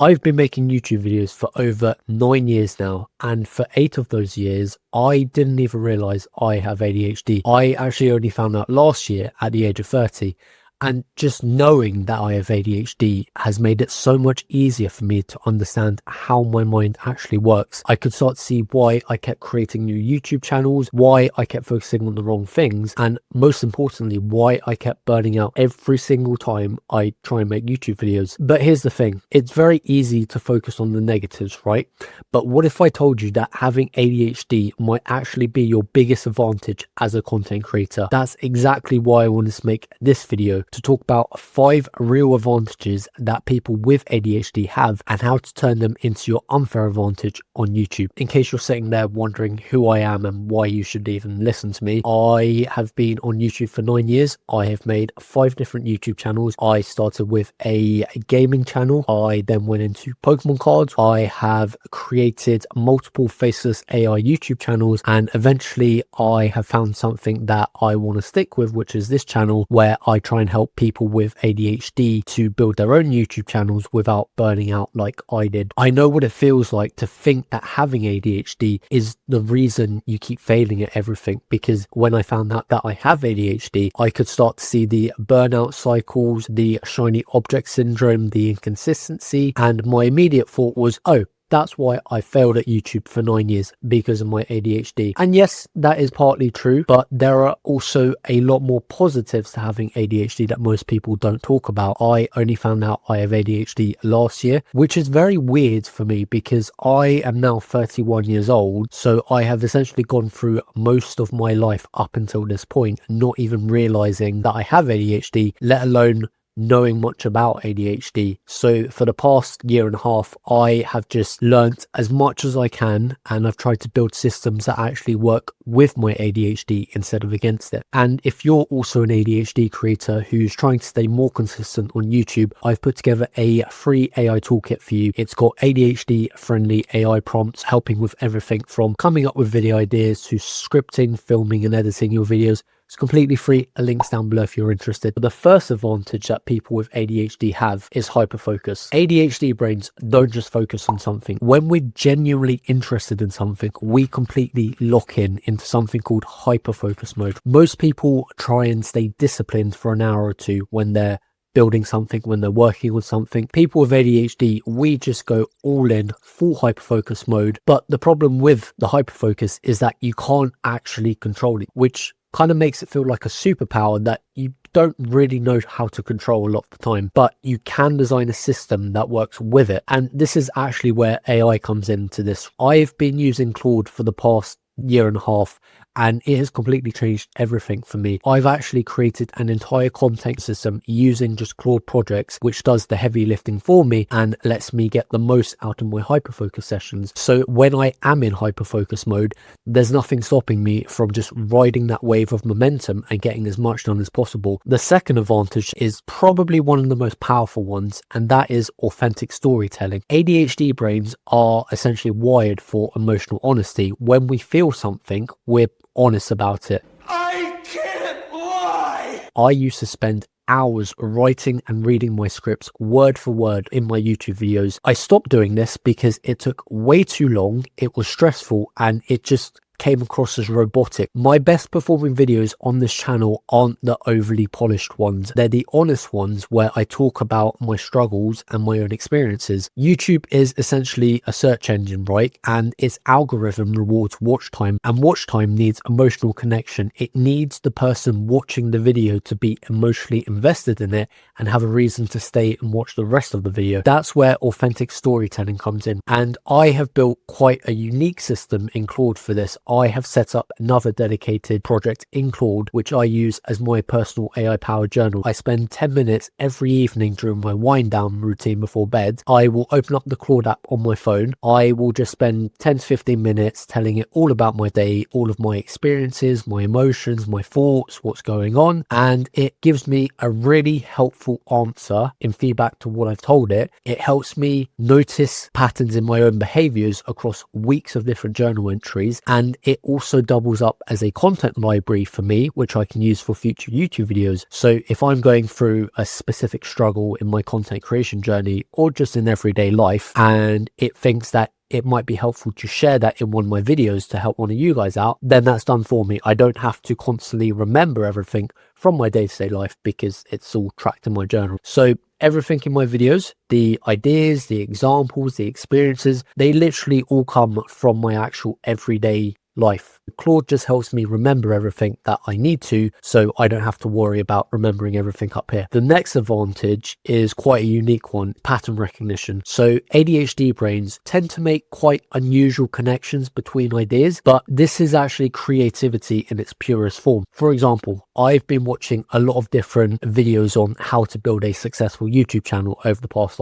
I've been making YouTube videos for over 9 years now, and for 8 of those years, I didn't even realize I have ADHD. I actually only found out last year at the age of 30. And just knowing that I have ADHD has made it so much easier for me to understand how my mind actually works. I could start to see why I kept creating new YouTube channels, why I kept focusing on the wrong things, and most importantly, why I kept burning out every single time I try and make YouTube videos. But here's the thing, it's very easy to focus on the negatives, right? But what if I told you that having ADHD might actually be your biggest advantage as a content creator? That's exactly why I wanted to make this video, to talk about 5 real advantages that people with ADHD have and how to turn them into your unfair advantage on YouTube. In case you're sitting there wondering who I am and why you should even listen to me, I have been on YouTube for 9 years. I have made 5 different YouTube channels. I started with a gaming channel. I then went into Pokemon cards. I have created multiple faceless AI YouTube channels, and eventually I have found something that I want to stick with, which is this channel where I try and help people with ADHD to build their own YouTube channels without burning out like I did. I know what it feels like to think that having ADHD is the reason you keep failing at everything, because when I found out that I have ADHD, I could start to see the burnout cycles, the shiny object syndrome, the inconsistency, and my immediate thought was, oh, that's why I failed at YouTube for 9 years, because of my ADHD. And yes, that is partly true, but there are also a lot more positives to having ADHD that most people don't talk about. I only found out I have ADHD last year, which is very weird for me because I am now 31 years old. So I have essentially gone through most of my life up until this point, not even realizing that I have ADHD, let alone knowing much about ADHD. So for the past year and a half, I have just learnt as much as I can, and I've tried to build systems that actually work with my ADHD instead of against it. And if you're also an ADHD creator who's trying to stay more consistent on YouTube, I've put together a free AI toolkit for you. It's got ADHD friendly AI prompts helping with everything from coming up with video ideas to scripting, filming and editing your videos. It's completely free. A link's down below if you're interested. But the first advantage that people with ADHD have is hyperfocus. ADHD brains don't just focus on something. When we're genuinely interested in something, we completely lock in into something called hyperfocus mode. Most people try and stay disciplined for an hour or two when they're building something, when they're working on something. People with ADHD, we just go all in, full hyperfocus mode. But the problem with the hyperfocus is that you can't actually control it, which kind of makes it feel like a superpower that you don't really know how to control a lot of the time, but you can design a system that works with it. And this is actually where AI comes into this. I've been using Claude for the past year and a half, and it has completely changed everything for me. I've actually created an entire content system using just Claude projects, which does the heavy lifting for me and lets me get the most out of my hyperfocus sessions. So when I am in hyperfocus mode, there's nothing stopping me from just riding that wave of momentum and getting as much done as possible. The second advantage is probably one of the most powerful ones, and that is authentic storytelling. ADHD brains are essentially wired for emotional honesty. When we feel something, we're honest about it. I can't lie! I used to spend hours writing and reading my scripts word for word in my YouTube videos. I stopped doing this because it took way too long, it was stressful, and it just came across as robotic. My best performing videos on this channel aren't the overly polished ones. They're the honest ones where I talk about my struggles and my own experiences. YouTube is essentially a search engine, right? And its algorithm rewards watch time, and watch time needs emotional connection. It needs the person watching the video to be emotionally invested in it and have a reason to stay and watch the rest of the video. That's where authentic storytelling comes in. And I have built quite a unique system in Claude for this. I have set up another dedicated project in Claude, which I use as my personal AI powered journal. I spend 10 minutes every evening during my wind down routine before bed. I will open up the Claude app on my phone. I will just spend 10 to 15 minutes telling it all about my day, all of my experiences, my emotions, my thoughts, what's going on. And it gives me a really helpful answer in feedback to what I've told it. It helps me notice patterns in my own behaviors across weeks of different journal entries, and it also doubles up as a content library for me, which I can use for future YouTube videos. So if I'm going through a specific struggle in my content creation journey or just in everyday life, and it thinks that it might be helpful to share that in one of my videos to help one of you guys out, then that's done for me. I don't have to constantly remember everything from my day-to-day life because it's all tracked in my journal. So everything in my videos, the ideas, the examples, the experiences, they literally all come from my actual everyday life. Claude just helps me remember everything that I need to, so I don't have to worry about remembering everything up here. The next advantage is quite a unique one, pattern recognition. So ADHD brains tend to make quite unusual connections between ideas, but this is actually creativity in its purest form. For example, I've been watching a lot of different videos on how to build a successful YouTube channel over the past,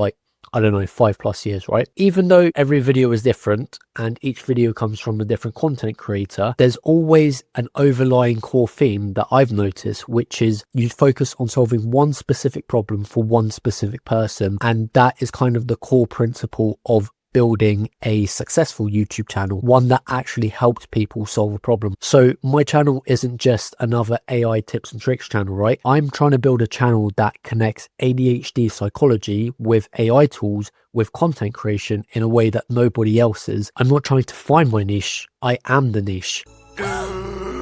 I don't know, 5+ years, right? Even though every video is different and each video comes from a different content creator, there's always an overlying core theme that I've noticed, which is you focus on solving one specific problem for one specific person. And that is kind of the core principle of building a successful YouTube channel, one that actually helps people solve a problem. So my channel isn't just another AI tips and tricks channel, right? I'm trying to build a channel that connects ADHD psychology with AI tools, with content creation in a way that nobody else is. I'm not trying to find my niche, I am the niche.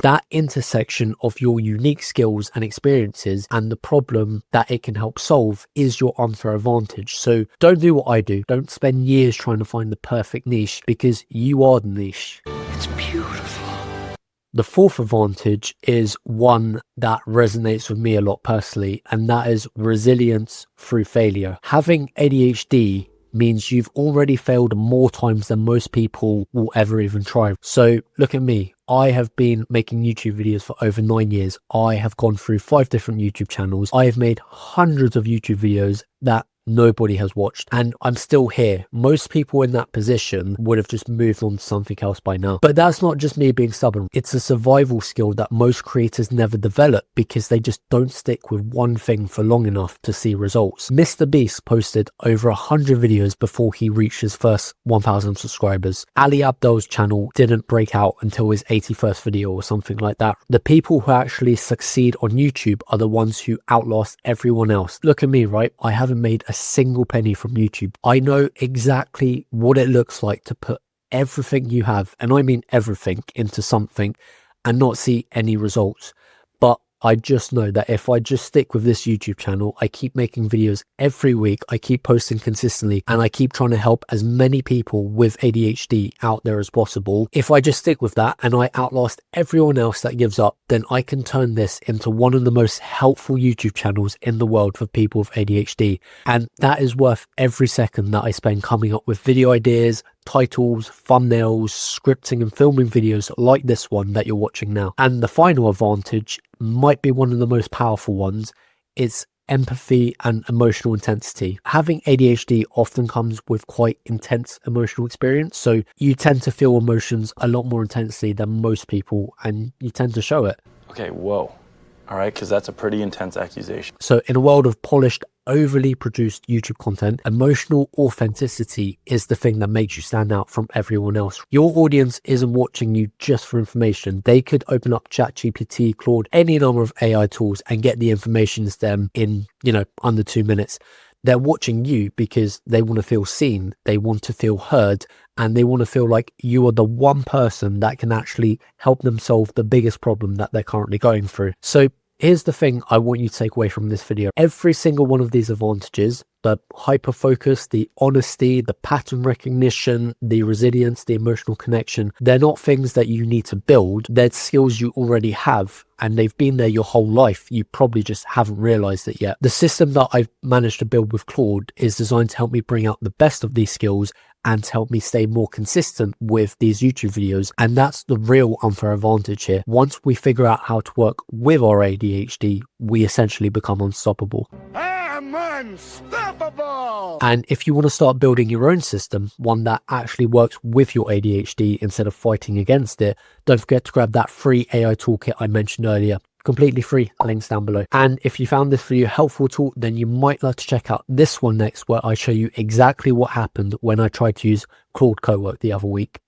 That intersection of your unique skills and experiences and the problem that it can help solve is your unfair advantage. So don't do what I do. Don't spend years trying to find the perfect niche, because you are the niche. It's beautiful. The fourth advantage is one that resonates with me a lot personally, and that is resilience through failure. Having ADHD means you've already failed more times than most people will ever even try. So look at me. I have been making YouTube videos for over 9 years. I have gone through 5 different YouTube channels. I have made hundreds of YouTube videos that nobody has watched, and I'm still here. Most people in that position would have just moved on to something else by now. But that's not just me being stubborn. It's a survival skill that most creators never develop because they just don't stick with one thing for long enough to see results. Mr. Beast posted over 100 videos before he reached his first 1,000 subscribers. Ali Abdal's channel didn't break out until his 81st video or something like that. The people who actually succeed on YouTube are the ones who outlast everyone else. Look at me, right? I haven't made a single penny from YouTube. I know exactly what it looks like to put everything you have, and I mean everything, into something and not see any results. But I just know that if I just stick with this YouTube channel, I keep making videos every week, I keep posting consistently, and I keep trying to help as many people with ADHD out there as possible. If I just stick with that and I outlast everyone else that gives up, then I can turn this into one of the most helpful YouTube channels in the world for people with ADHD. And that is worth every second that I spend coming up with video ideas, titles, thumbnails, scripting and filming videos like this one that you're watching now. And the final advantage might be one of the most powerful ones. It's empathy and emotional intensity. Having ADHD often comes with quite intense emotional experience, so you tend to feel emotions a lot more intensely than most people, and you tend to show it. Okay, whoa. All right, because that's a pretty intense accusation. So in a world of polished, overly produced YouTube content, emotional authenticity is the thing that makes you stand out from everyone else. Your audience isn't watching you just for information. They could open up ChatGPT, Claude, any number of AI tools and get the information to them in, under 2 minutes. They're watching you because they want to feel seen, they want to feel heard, and they want to feel like you are the one person that can actually help them solve the biggest problem that they're currently going through. So here's the thing I want you to take away from this video. Every single one of these advantages, the hyperfocus, the honesty, the pattern recognition, the resilience, the emotional connection, they're not things that you need to build. They're skills you already have, and they've been there your whole life. You probably just haven't realized it yet. The system that I've managed to build with Claude is designed to help me bring out the best of these skills and to help me stay more consistent with these YouTube videos. And that's the real unfair advantage here. Once we figure out how to work with our ADHD, we essentially become unstoppable. I'm unstoppable! And if you want to start building your own system, one that actually works with your ADHD instead of fighting against it, don't forget to grab that free AI toolkit I mentioned earlier. Completely free, links down below. And if you found this video helpful at all, then you might like to check out this one next, where I show you exactly what happened when I tried to use Claude Cowork the other week.